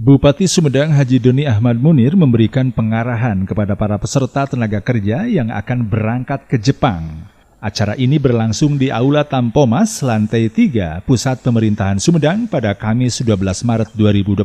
Bupati Sumedang Haji Doni Ahmad Munir memberikan pengarahan kepada para peserta tenaga kerja yang akan berangkat ke Jepang. Acara ini berlangsung di Aula Tampomas, lantai 3, Pusat Pemerintahan Sumedang pada Kamis 12 Maret 2025.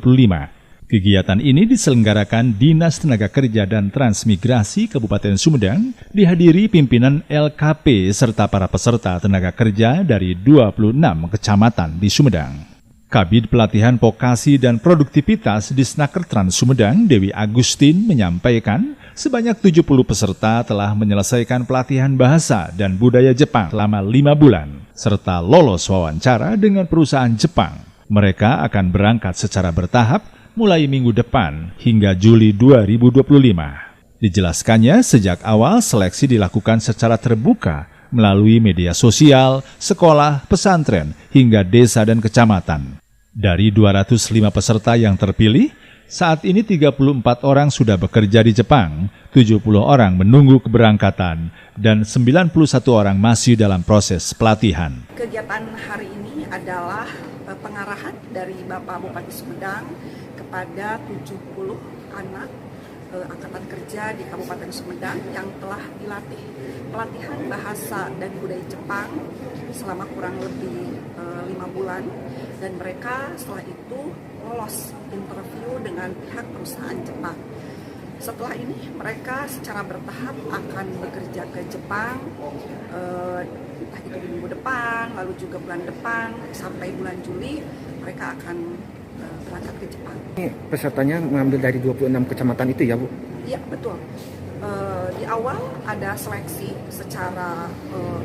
Kegiatan ini diselenggarakan Dinas Tenaga Kerja dan Transmigrasi Kabupaten Sumedang, dihadiri pimpinan LKP serta para peserta tenaga kerja dari 26 kecamatan di Sumedang. Kabid Pelatihan Vokasi dan Produktivitas Disnaker Trans Sumedang, Dewi Agustin, menyampaikan sebanyak 70 peserta telah menyelesaikan pelatihan bahasa dan budaya Jepang selama 5 bulan, serta lolos wawancara dengan perusahaan Jepang. Mereka akan berangkat secara bertahap mulai minggu depan hingga Juli 2025. Dijelaskannya, sejak awal seleksi dilakukan secara terbuka melalui media sosial, sekolah, pesantren, hingga desa dan kecamatan. Dari 205 peserta yang terpilih, saat ini 34 orang sudah bekerja di Jepang, 70 orang menunggu keberangkatan, dan 91 orang masih dalam proses pelatihan. Kegiatan hari ini adalah pengarahan dari Bapak Bupati Sumedang kepada 70 anak angkatan kerja di Kabupaten Sumedang yang telah dilatih pelatihan bahasa dan budaya Jepang selama kurang lebih 5 bulan, dan mereka setelah itu lolos interview dengan pihak perusahaan Jepang. Setelah ini mereka secara bertahap akan bekerja ke Jepang, entah itu di minggu depan, lalu juga bulan depan, sampai bulan Juli mereka akan berangkat ke Jepang. Ini pesertanya mengambil dari 26 kecamatan itu ya, Bu? Iya, betul. Di awal ada seleksi secara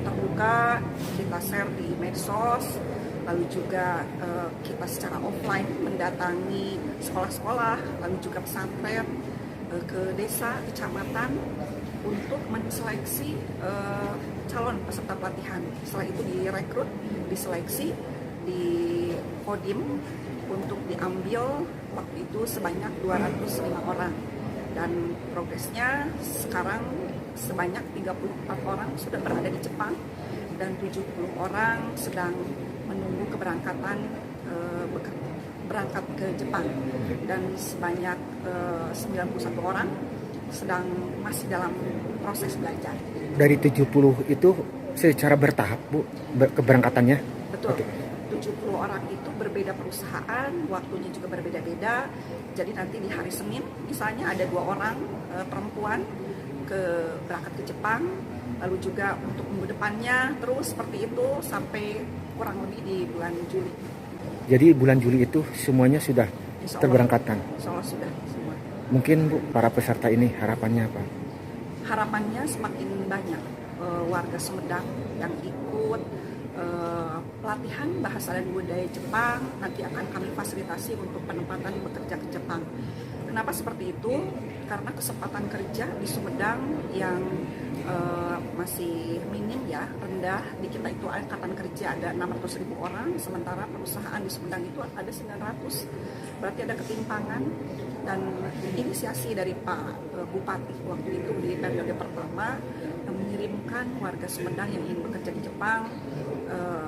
terbuka, kita share di medsos, lalu juga kita secara offline mendatangi sekolah-sekolah, lalu juga pesantren, ke desa, kecamatan untuk menseleksi calon peserta pelatihan. Setelah itu direkrut, diseleksi, di kodim untuk diambil waktu itu sebanyak 205 orang, dan progresnya sekarang sebanyak 34 orang sudah berada di Jepang dan 70 orang sedang menunggu keberangkatan berangkat ke Jepang, dan sebanyak 91 orang sedang masih dalam proses belajar. Dari 70 itu secara bertahap, Bu, keberangkatannya? Betul. Okay. 70 orang itu berbeda perusahaan, waktunya juga berbeda-beda. Jadi nanti di hari Senin misalnya ada 2 orang perempuan berangkat ke Jepang, lalu juga untuk minggu depannya terus seperti itu sampai kurang lebih di bulan Juli. Jadi bulan Juli itu semuanya sudah terberangkatan? Insya Allah sudah semua. Mungkin, Bu, para peserta ini harapannya apa? Harapannya semakin banyak warga Sumedang yang ikut pelatihan bahasa dan budaya Jepang. Nanti akan kami fasilitasi untuk penempatan bekerja ke Jepang. Kenapa seperti itu? Karena kesempatan kerja di Sumedang yang masih minim ya, rendah. Di kita itu angkatan kerja ada 600.000 orang, sementara perusahaan di Sumedang itu ada 900. Berarti ada ketimpangan, dan inisiasi dari Pak Bupati waktu itu di periode pertama mengirimkan warga Sumedang yang ingin bekerja di Jepang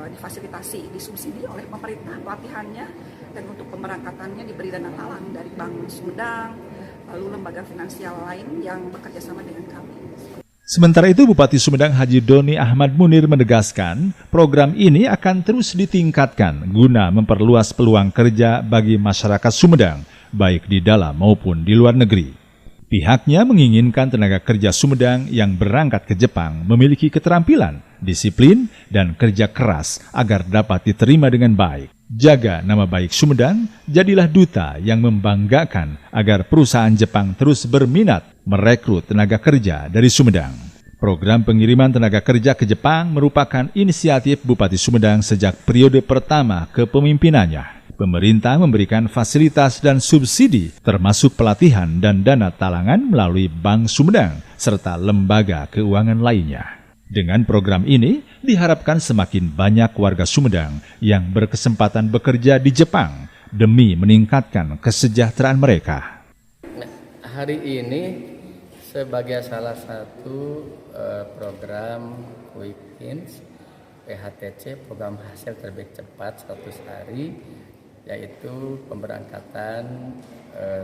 difasilitasi, disubsidi oleh pemerintah pelatihannya, dan untuk pemberangkatannya diberi dana talang dari Bank Sumedang, lalu lembaga finansial lain yang bekerja sama dengan kami. Sementara itu, Bupati Sumedang Haji Doni Ahmad Munir menegaskan program ini akan terus ditingkatkan guna memperluas peluang kerja bagi masyarakat Sumedang, baik di dalam maupun di luar negeri. Pihaknya menginginkan tenaga kerja Sumedang yang berangkat ke Jepang memiliki keterampilan, disiplin, dan kerja keras agar dapat diterima dengan baik. Jaga nama baik Sumedang, jadilah duta yang membanggakan agar perusahaan Jepang terus berminat merekrut tenaga kerja dari Sumedang. Program pengiriman tenaga kerja ke Jepang merupakan inisiatif Bupati Sumedang sejak periode pertama kepemimpinannya. Pemerintah memberikan fasilitas dan subsidi termasuk pelatihan dan dana talangan melalui Bank Sumedang serta lembaga keuangan lainnya. Dengan program ini diharapkan semakin banyak warga Sumedang yang berkesempatan bekerja di Jepang demi meningkatkan kesejahteraan mereka. Nah, hari ini sebagai salah satu program Quick Wins PHTC, program hasil terbit cepat 100 hari, yaitu pemberangkatan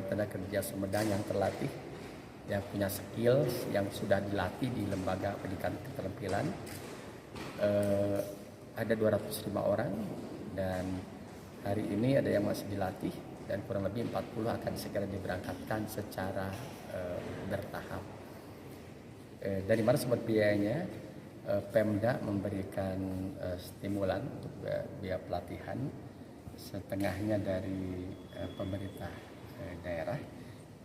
tenaga kerja Sumedang yang terlatih, yang punya skill, yang sudah dilatih di lembaga pendidikan keterampilan. Ada 205 orang dan hari ini ada yang masih dilatih dan kurang lebih 40 akan segera diberangkatkan secara bertahap. Dari mana sumber biayanya? Pemda memberikan stimulan untuk biaya pelatihan, setengahnya dari pemerintah daerah.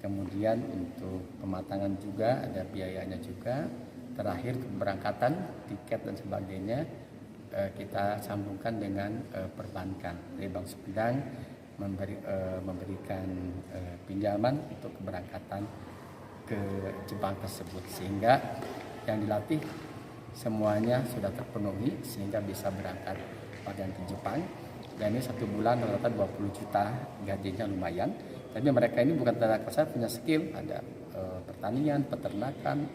Kemudian untuk pematangan juga ada biayanya juga. Terakhir keberangkatan, tiket dan sebagainya kita sambungkan dengan perbankan. Dari Bank Sumedang memberikan pinjaman untuk keberangkatan ke Jepang tersebut, sehingga yang dilatih semuanya sudah terpenuhi sehingga bisa berangkat bagian ke Jepang. Dan ini 1 bulan rata-rata 20 juta, gajinya lumayan. Tapi mereka ini bukan tenaga kerja, punya skill, ada pertanian, peternakan,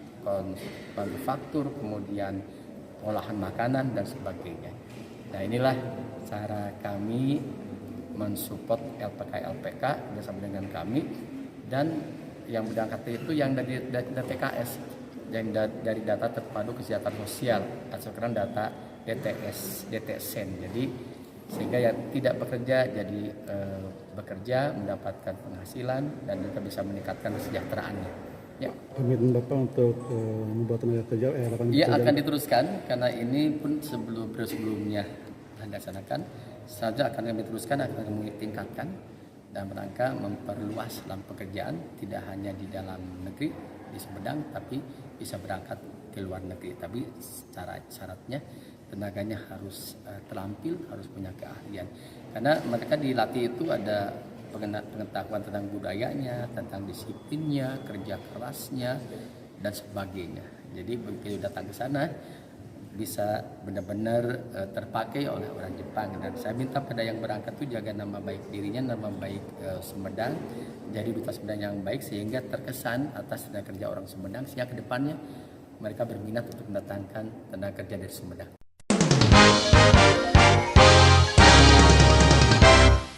manufaktur, kemudian olahan makanan dan sebagainya. Nah, inilah cara kami mensupport LPK bersama dengan kami, dan yang berangkat itu yang dari TKS, yang dari data terpadu kesejahteraan sosial atau sekarang data DTSen. Jadi sehingga yang tidak bekerja jadi bekerja, mendapatkan penghasilan dan juga bisa meningkatkan kesejahteraannya. Ya. Komitmen Bapak untuk membuat tenaga kerja ya akan diteruskan, karena ini pun sebelumnya dilaksanakan. Selanjutnya akan kami teruskan, akan kami tingkatkan dalam rangka memperluas lapangan pekerjaan, tidak hanya di dalam negeri di Sumedang, tapi bisa berangkat ke luar negeri. Tapi syaratnya tenaganya harus terampil, harus punya keahlian. Karena mereka dilatih itu ada pengetahuan tentang budayanya, tentang disiplinnya, kerja kerasnya, dan sebagainya. Jadi begitu datang ke sana bisa benar-benar terpakai oleh orang Jepang. Dan saya minta pada yang berangkat itu jaga nama baik dirinya, nama baik Sumedang, jadi duta Sumedang yang baik, sehingga terkesan atas tenaga kerja orang Sumedang, sehingga kedepannya mereka berminat untuk mendatangkan tenaga kerja dari Sumedang.